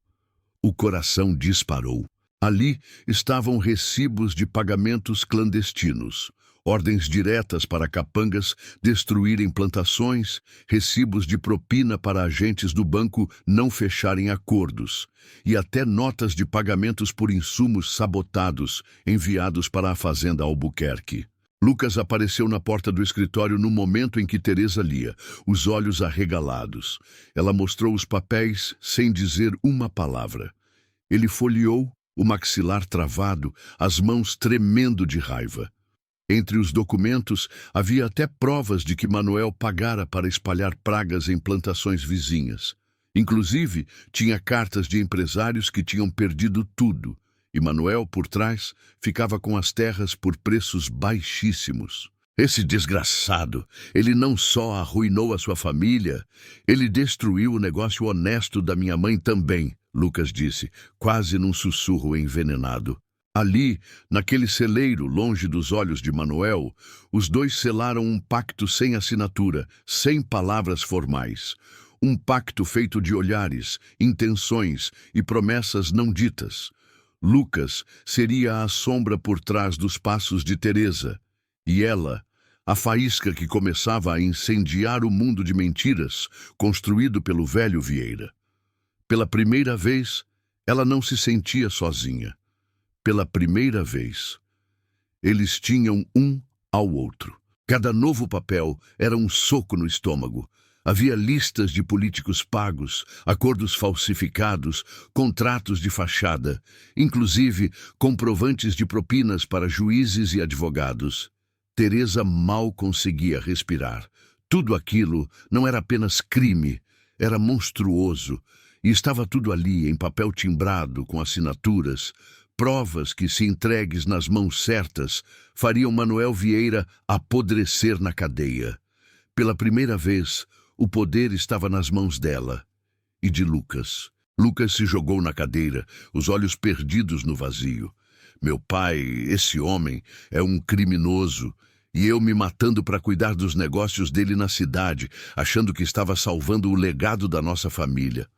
O coração disparou. Ali estavam recibos de pagamentos clandestinos, ordens diretas para capangas destruírem plantações, recibos de propina para agentes do banco não fecharem acordos, e até notas de pagamentos por insumos sabotados enviados para a fazenda Albuquerque. Lucas apareceu na porta do escritório no momento em que Teresa lia, os olhos arregalados. Ela mostrou os papéis sem dizer uma palavra. Ele folheou, o maxilar travado, as mãos tremendo de raiva. Entre os documentos, havia até provas de que Manuel pagara para espalhar pragas em plantações vizinhas. Inclusive, tinha cartas de empresários que tinham perdido tudo, e Manuel, por trás, ficava com as terras por preços baixíssimos. Esse desgraçado, ele não só arruinou a sua família, ele destruiu o negócio honesto da minha mãe também, Lucas disse, quase num sussurro envenenado. Ali, naquele celeiro, longe dos olhos de Manuel, os dois selaram um pacto sem assinatura, sem palavras formais. Um pacto feito de olhares, intenções e promessas não ditas. Lucas seria a sombra por trás dos passos de Teresa, e ela, a faísca que começava a incendiar o mundo de mentiras construído pelo velho Vieira. Pela primeira vez, ela não se sentia sozinha. Pela primeira vez, eles tinham um ao outro. Cada novo papel era um soco no estômago. Havia listas de políticos pagos, acordos falsificados, contratos de fachada, inclusive comprovantes de propinas para juízes e advogados. Teresa mal conseguia respirar. Tudo aquilo não era apenas crime, era monstruoso, e estava tudo ali em papel timbrado com assinaturas, provas que, se entregues nas mãos certas, fariam Manuel Vieira apodrecer na cadeia. Pela primeira vez, o poder estava nas mãos dela e de Lucas. Lucas se jogou na cadeira, os olhos perdidos no vazio. Meu pai, esse homem, é um criminoso, e eu me matando para cuidar dos negócios dele na cidade, achando que estava salvando o legado da nossa família.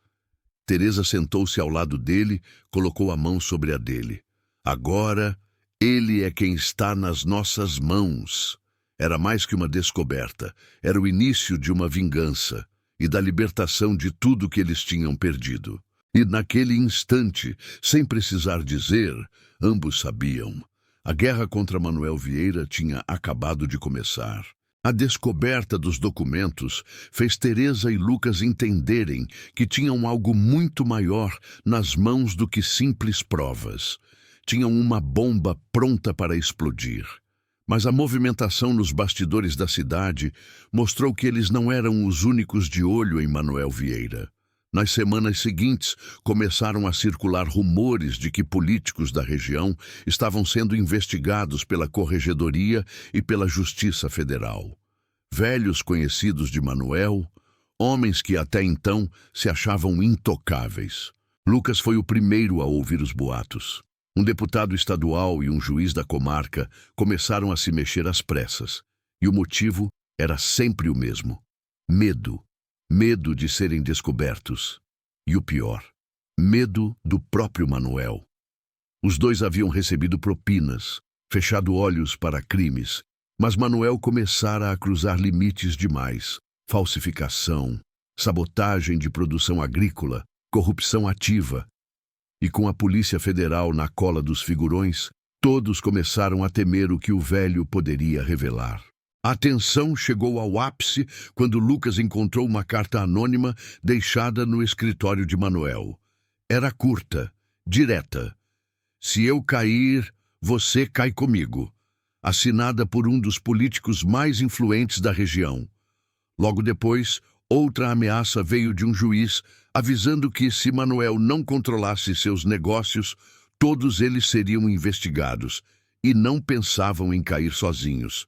Teresa sentou-se ao lado dele, colocou a mão sobre a dele. Agora, ele é quem está nas nossas mãos. Era mais que uma descoberta, era o início de uma vingança e da libertação de tudo que eles tinham perdido. E naquele instante, sem precisar dizer, ambos sabiam. A guerra contra Manuel Vieira tinha acabado de começar. A descoberta dos documentos fez Teresa e Lucas entenderem que tinham algo muito maior nas mãos do que simples provas. Tinham uma bomba pronta para explodir. Mas a movimentação nos bastidores da cidade mostrou que eles não eram os únicos de olho em Manuel Vieira. Nas semanas seguintes, começaram a circular rumores de que políticos da região estavam sendo investigados pela Corregedoria e pela Justiça Federal. Velhos conhecidos de Manuel, homens que até então se achavam intocáveis. Lucas foi o primeiro a ouvir os boatos. Um deputado estadual e um juiz da comarca começaram a se mexer às pressas, e o motivo era sempre o mesmo: medo. Medo de serem descobertos. E o pior, medo do próprio Manuel. Os dois haviam recebido propinas, fechado olhos para crimes, mas Manuel começara a cruzar limites demais: falsificação, sabotagem de produção agrícola, corrupção ativa. E com a Polícia Federal na cola dos figurões, todos começaram a temer o que o velho poderia revelar. A tensão chegou ao ápice quando Lucas encontrou uma carta anônima deixada no escritório de Manuel. Era curta, direta. "Se eu cair, você cai comigo", assinada por um dos políticos mais influentes da região. Logo depois, outra ameaça veio de um juiz, avisando que, se Manuel não controlasse seus negócios, todos eles seriam investigados, e não pensavam em cair sozinhos.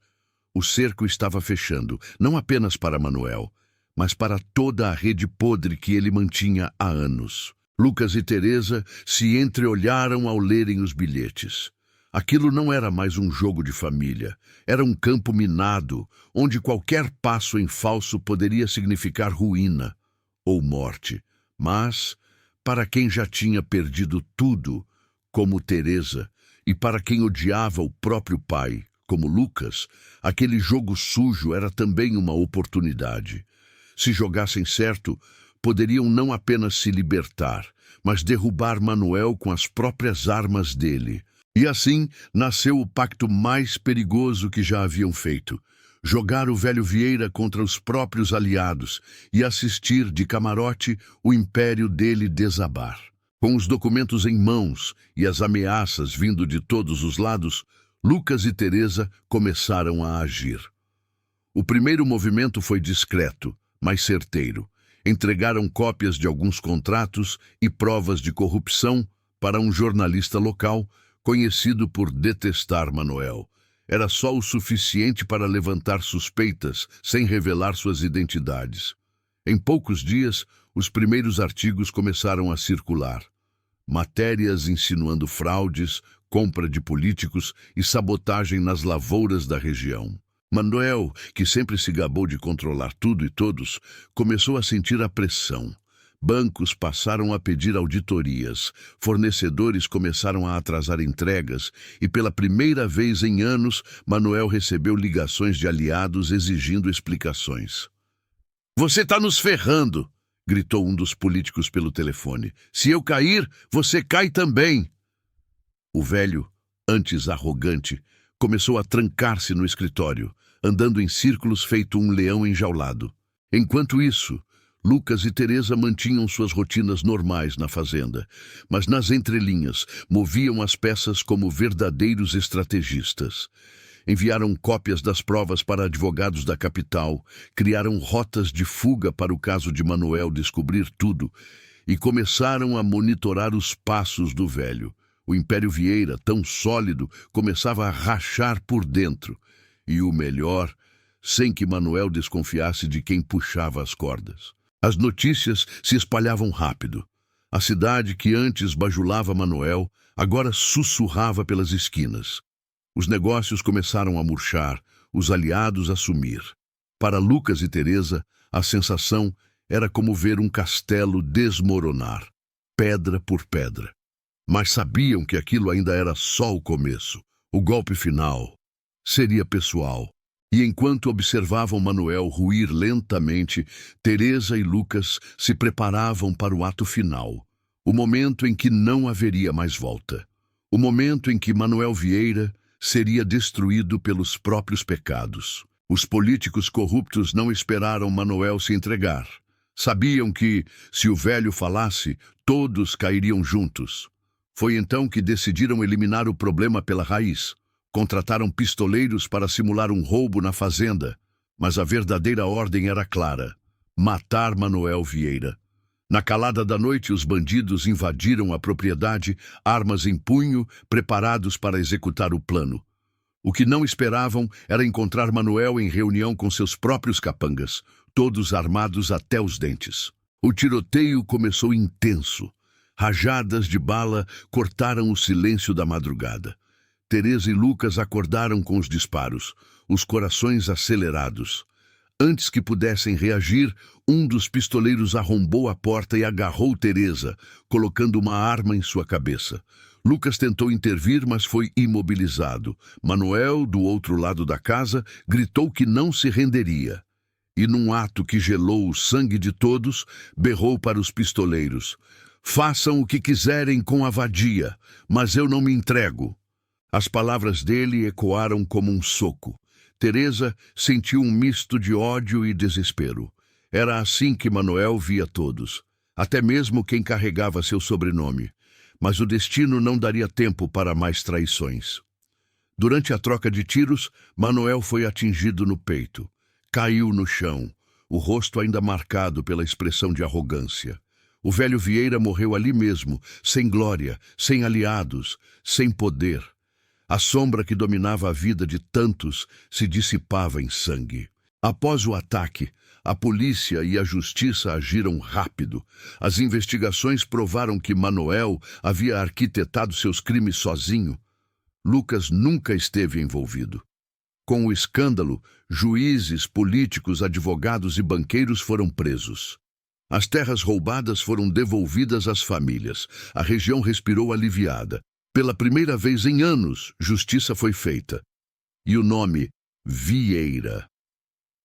O cerco estava fechando, não apenas para Manuel, mas para toda a rede podre que ele mantinha há anos. Lucas e Teresa se entreolharam ao lerem os bilhetes. Aquilo não era mais um jogo de família, era um campo minado, onde qualquer passo em falso poderia significar ruína ou morte. Mas, para quem já tinha perdido tudo, como Teresa, e para quem odiava o próprio pai, como Lucas, aquele jogo sujo era também uma oportunidade. Se jogassem certo, poderiam não apenas se libertar, mas derrubar Manuel com as próprias armas dele. E assim nasceu o pacto mais perigoso que já haviam feito: jogar o velho Vieira contra os próprios aliados e assistir de camarote o império dele desabar. Com os documentos em mãos e as ameaças vindo de todos os lados, Lucas e Teresa começaram a agir. O primeiro movimento foi discreto, mas certeiro. Entregaram cópias de alguns contratos e provas de corrupção para um jornalista local, conhecido por detestar Manuel. Era só o suficiente para levantar suspeitas, sem revelar suas identidades. Em poucos dias, os primeiros artigos começaram a circular. Matérias insinuando fraudes, compra de políticos e sabotagem nas lavouras da região. Manuel, que sempre se gabou de controlar tudo e todos, começou a sentir a pressão. Bancos passaram a pedir auditorias, fornecedores começaram a atrasar entregas e, pela primeira vez em anos, Manuel recebeu ligações de aliados exigindo explicações. "Você está nos ferrando", gritou um dos políticos pelo telefone. "Se eu cair, você cai também." O velho, antes arrogante, começou a trancar-se no escritório, andando em círculos feito um leão enjaulado. Enquanto isso, Lucas e Teresa mantinham suas rotinas normais na fazenda, mas nas entrelinhas moviam as peças como verdadeiros estrategistas. Enviaram cópias das provas para advogados da capital, criaram rotas de fuga para o caso de Manuel descobrir tudo e começaram a monitorar os passos do velho. O Império Vieira, tão sólido, começava a rachar por dentro. E o melhor, sem que Manuel desconfiasse de quem puxava as cordas. As notícias se espalhavam rápido. A cidade que antes bajulava Manuel, agora sussurrava pelas esquinas. Os negócios começaram a murchar, os aliados a sumir. Para Lucas e Teresa, a sensação era como ver um castelo desmoronar, pedra por pedra. Mas sabiam que aquilo ainda era só o começo. O golpe final seria pessoal. E enquanto observavam Manuel ruir lentamente, Teresa e Lucas se preparavam para o ato final. O momento em que não haveria mais volta. O momento em que Manuel Vieira seria destruído pelos próprios pecados. Os políticos corruptos não esperaram Manuel se entregar. Sabiam que, se o velho falasse, todos cairiam juntos. Foi então que decidiram eliminar o problema pela raiz. Contrataram pistoleiros para simular um roubo na fazenda, mas a verdadeira ordem era clara: matar Manuel Vieira. Na calada da noite, os bandidos invadiram a propriedade, armas em punho, preparados para executar o plano. O que não esperavam era encontrar Manuel em reunião com seus próprios capangas, todos armados até os dentes. O tiroteio começou intenso. Rajadas de bala cortaram o silêncio da madrugada. Teresa e Lucas acordaram com os disparos, os corações acelerados. Antes que pudessem reagir, um dos pistoleiros arrombou a porta e agarrou Teresa, colocando uma arma em sua cabeça. Lucas tentou intervir, mas foi imobilizado. Manuel, do outro lado da casa, gritou que não se renderia. E num ato que gelou o sangue de todos, berrou para os pistoleiros: "Façam o que quiserem com a vadia, mas eu não me entrego." As palavras dele ecoaram como um soco. Teresa sentiu um misto de ódio e desespero. Era assim que Manuel via todos, até mesmo quem carregava seu sobrenome. Mas o destino não daria tempo para mais traições. Durante a troca de tiros, Manuel foi atingido no peito. Caiu no chão, o rosto ainda marcado pela expressão de arrogância. O velho Vieira morreu ali mesmo, sem glória, sem aliados, sem poder. A sombra que dominava a vida de tantos se dissipava em sangue. Após o ataque, a polícia e a justiça agiram rápido. As investigações provaram que Manuel havia arquitetado seus crimes sozinho. Lucas nunca esteve envolvido. Com o escândalo, juízes, políticos, advogados e banqueiros foram presos. As terras roubadas foram devolvidas às famílias. A região respirou aliviada. Pela primeira vez em anos, justiça foi feita. E o nome Vieira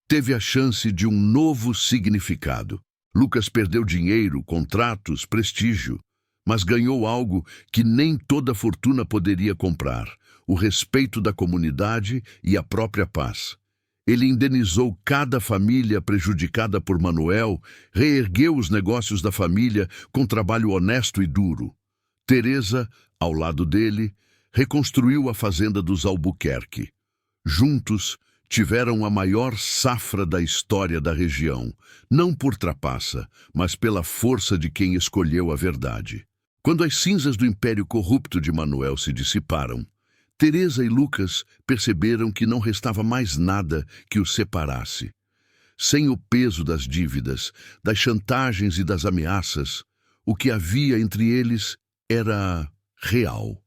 teve a chance de um novo significado. Lucas perdeu dinheiro, contratos, prestígio, mas ganhou algo que nem toda fortuna poderia comprar: o respeito da comunidade e a própria paz. Ele indenizou cada família prejudicada por Manuel, reergueu os negócios da família com trabalho honesto e duro. Teresa, ao lado dele, reconstruiu a fazenda dos Albuquerque. Juntos, tiveram a maior safra da história da região, não por trapaça, mas pela força de quem escolheu a verdade. Quando as cinzas do império corrupto de Manuel se dissiparam, Teresa e Lucas perceberam que não restava mais nada que os separasse. Sem o peso das dívidas, das chantagens e das ameaças, o que havia entre eles era real.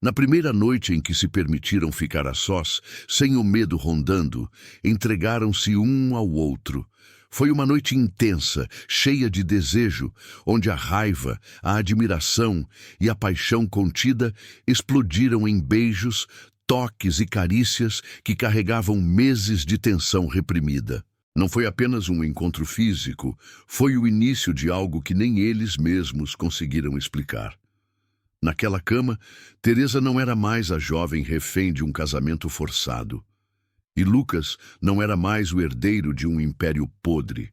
Na primeira noite em que se permitiram ficar a sós, sem o medo rondando, entregaram-se um ao outro. Foi uma noite intensa, cheia de desejo, onde a raiva, a admiração e a paixão contida explodiram em beijos, toques e carícias que carregavam meses de tensão reprimida. Não foi apenas um encontro físico, foi o início de algo que nem eles mesmos conseguiram explicar. Naquela cama, Teresa não era mais a jovem refém de um casamento forçado. E Lucas não era mais o herdeiro de um império podre.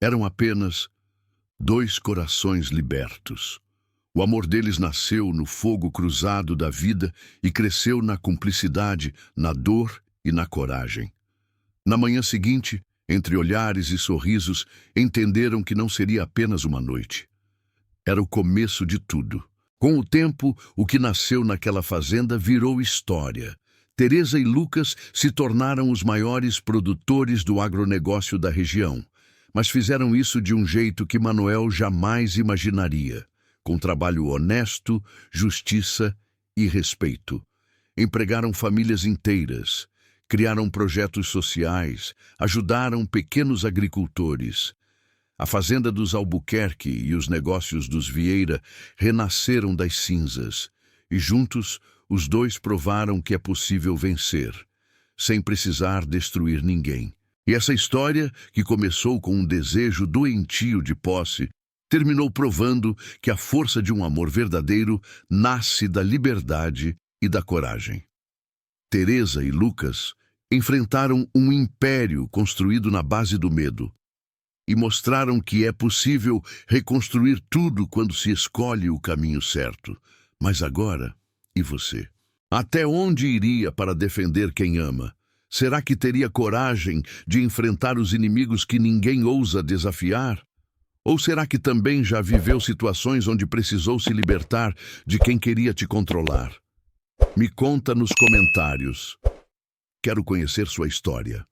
Eram apenas dois corações libertos. O amor deles nasceu no fogo cruzado da vida e cresceu na cumplicidade, na dor e na coragem. Na manhã seguinte, entre olhares e sorrisos, entenderam que não seria apenas uma noite. Era o começo de tudo. Com o tempo, o que nasceu naquela fazenda virou história. Teresa e Lucas se tornaram os maiores produtores do agronegócio da região, mas fizeram isso de um jeito que Manuel jamais imaginaria, com trabalho honesto, justiça e respeito. Empregaram famílias inteiras, criaram projetos sociais, ajudaram pequenos agricultores. A fazenda dos Albuquerque e os negócios dos Vieira renasceram das cinzas, e juntos os dois provaram que é possível vencer, sem precisar destruir ninguém. E essa história, que começou com um desejo doentio de posse, terminou provando que a força de um amor verdadeiro nasce da liberdade e da coragem. Teresa e Lucas enfrentaram um império construído na base do medo, e mostraram que é possível reconstruir tudo quando se escolhe o caminho certo. Mas agora, e você? Até onde iria para defender quem ama? Será que teria coragem de enfrentar os inimigos que ninguém ousa desafiar? Ou será que também já viveu situações onde precisou se libertar de quem queria te controlar? Me conta nos comentários. Quero conhecer sua história.